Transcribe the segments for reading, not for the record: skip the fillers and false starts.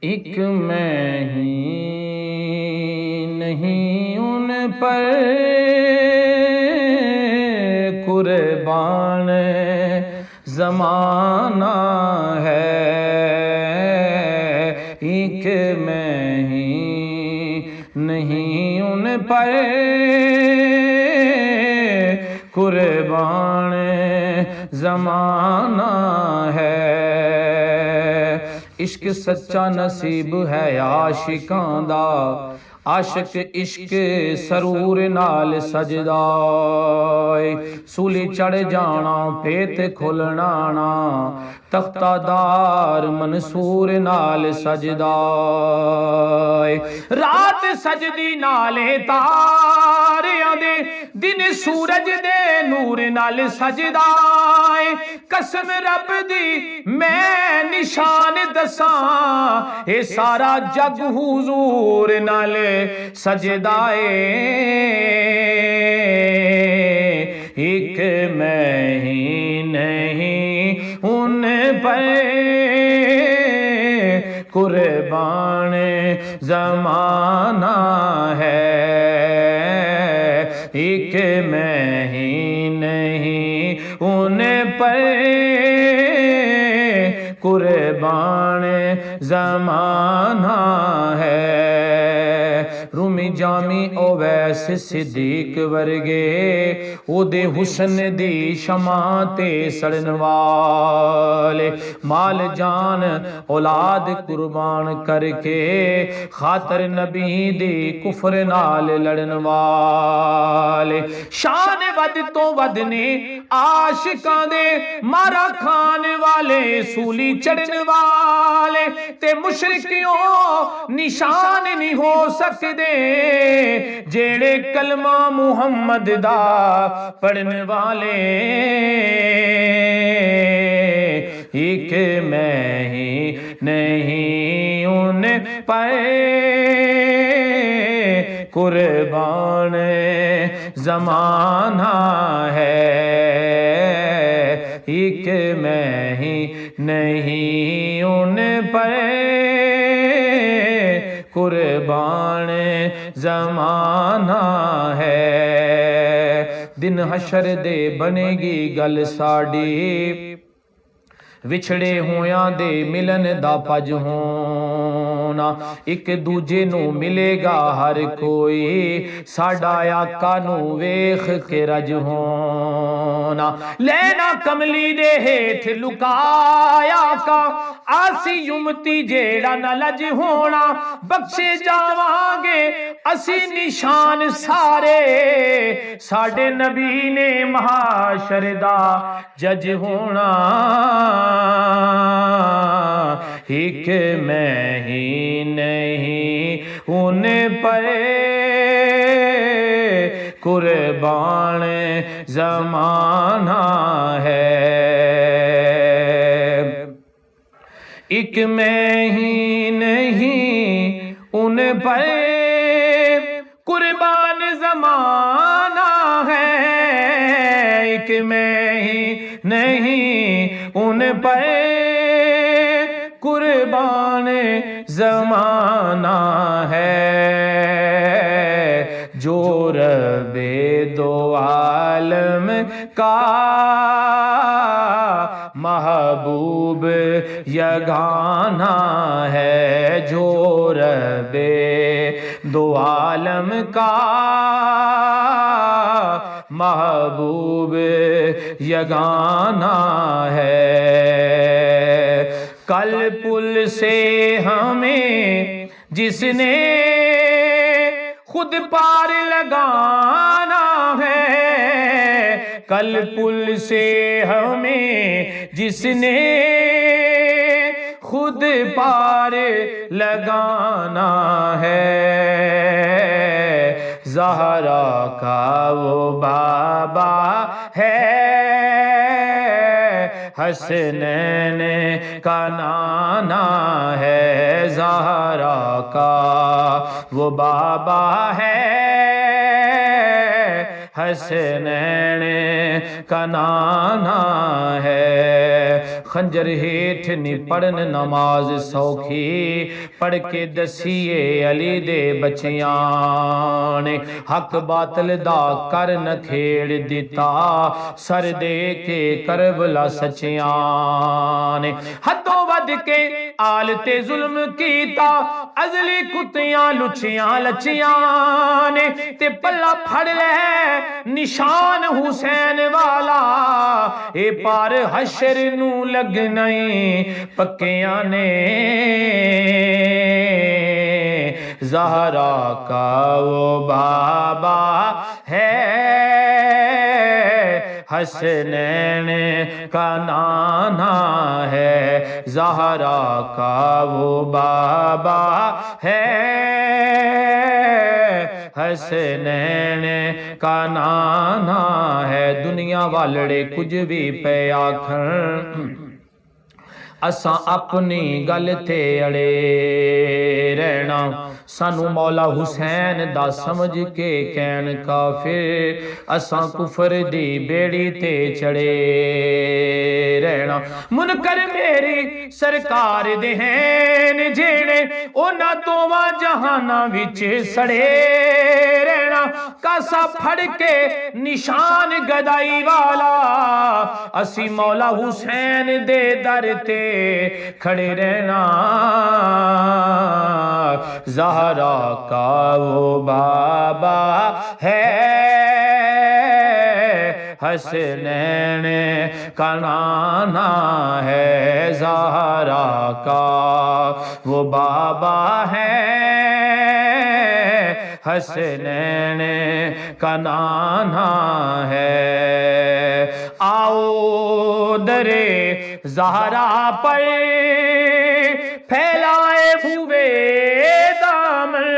ایک میں ہی نہیں ان پر قربان زمانہ ہے، ایک میں ہی نہیں ان پر قربان زمانہ ہے۔ عشق سچا نصیب ہے عاشقاں دا، عاشق عشق سرور نال سجدا، سولی چڑھ جانا پیت کھلنا نا، تختہ دار منصور نال سجدا، رات سجدی نالے تاریاں دے، دن سورج دے نور نال سجدا، قسم رب دی میں نشان دساں، اے سارا جگ حضور نال سجدا ایک میں ہی نہیں ان پر قربان زمانہ ہے، ایک میں ہی نہیں ان پر قربان زمانہ ہے۔ رومی جامی اویس صدیق ورگے، او دے حسن دی شمع تے سڑن والے، مال جان اولاد قربان کر کے خاطر نبی دی کفر نال لڑن والے، شان ود تو ودنے عاشقاں دے، مارا کھان والے سولی چڑھن والے، تے مشرکیوں نشان نہیں ہو سکتے جیڑے کلمہ محمد دا پڑھن والے، ایک میں ہی نہیں ان پر قربان زمانہ ہے، ایک میں ہی نہیں ان پر قربان زمانہ ہے۔ دن حشر دے بنے گی گل ساڈی، وچھڑے ہویاں دے ملن دا پج ہونا، ایک دوجے نو ملے گا ہر کوئی، ساڈا آقا نو ویکھ کے رج ہونا، لینا کملی دے ہیٹھ لکایا کا، آسی امتی جیڑا نہ لج ہونا، بخشے جاواں گے اسی نشان سارے، ساڈے نبی نے محاشر دا جج ہونا، ایک میں ہی نہیں ان پر قربان زمانہ ہے، ایک میں ہی نہیں ان پر قربان زمانہ ہے، ایک میں ہی نہیں ان پر قربان زمانہ ہے، جو رب دو عالم کا محبوب یگانہ ہے، جو رب دو عالم کا محبوب یگانہ ہے، کل پل سے ہمیں جس نے خود پار لگانا ہے، کل پل سے ہمیں جس نے خود پار لگانا ہے، زہرا کا وہ بابا ہے، حسنین کا نانا ہے، زہرا کا وہ بابا ہے، حسنین کا نانا ہے، خنجر ہیٹھ نی پڑھن نماز سوکھی پڑھ کے دسیے علی دے بچیاں نے حق باطل دا کر نہ کھیڑ دیتا سر دے کے کربلا سچیاں نے حدوں ود کے آل تے ظلم کیتا ازلی کتیاں لچیاں لچیاں نے تے پلہ پھڑ لے نشان حسین والا اے پار حشر نو لگنائی پکیاں نے زہرا کا وہ بابا ہے حسنین کا نانا ہے زہرا کا وہ بابا ہے حسنین کا نانا ہے دنیا والڑے کچھ بھی پہ آکھن اساں اپنی گل تے اڑے رہنا سانو مولا حسین دا سمجھ کے کہن کافر اساں کفر دی بیڑی تے چڑے رہنا منکر میری سرکار دے ہیں جیڑے اونا دوواں جہاناں وچ سڑے رہنا کاسا پھڑ کے نشان گدائی والا اسی مولا حسین دے در تے کھڑے رہنا زہرا کا وہ بابا ہے حسنین کا نانا ہے زہرا کا وہ بابا ہے حسنین کا نانا ہے آؤ درے زہرا پر پھیلائے ہوئے دامن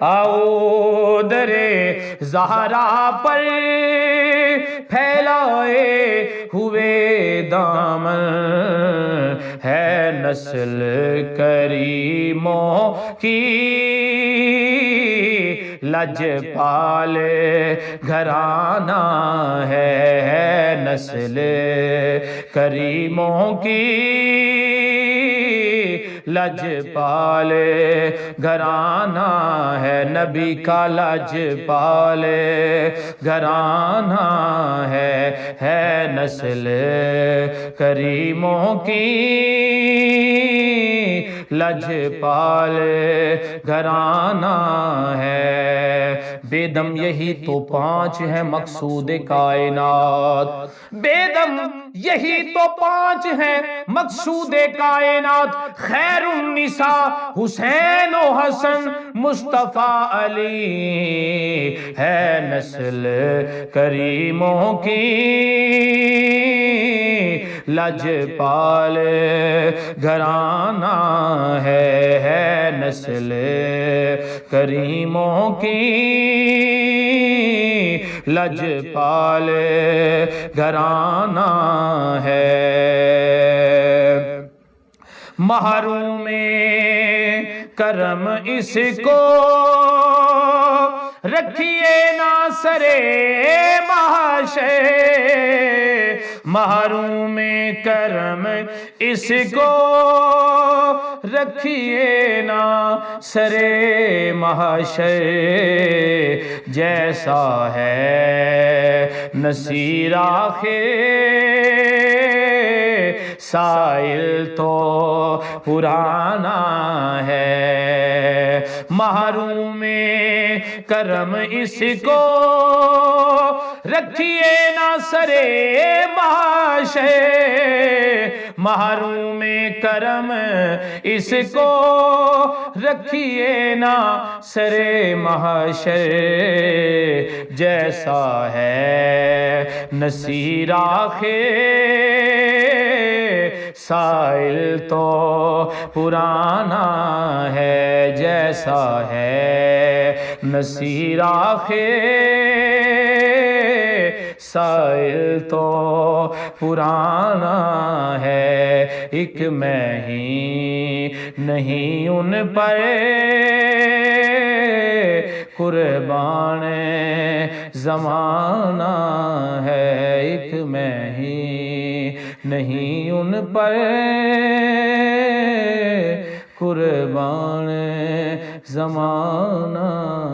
آؤ درے زہرا پر پھیلائے ہوئے دامن ہے نسل کریموں کی لجپال گھرانہ ہے نسل کریموں کی لجپال گھرانہ ہے نبی کا لجپال گھرانہ ہے نسل کریموں کی لجپال گھرانہ ہے بے دم یہی تو 5 ہے مقصود کائنات بے دم یہی تو 5 ہے مقصود کائنات خیر النساء حسین و حسن مصطفیٰ علی ہے نسل کریموں کی لجپال گھرانہ ہے نسل کریموں کی لجپال گھرانہ ہے محروم کرم اس کو رکھیے نہ سرے محشر محروم کرم اس کو رکھیے نہ سرے محشر جیسا ہے نصیر آخر سائل تو پرانا ہے محروم کرم اس کو رکھیے نہ سرے محشر محروم کرم اس کو رکھیے نہ سرے محشر جیسا ہے نصیر آخر سائل تو پرانا ہے جیسا ہے نصیر آخر سائل تو پرانا ہے ایک میں ہی نہیں ان پر قربان زمانہ ہے ایک میں ہی نہیں ان پر قربان زمانہ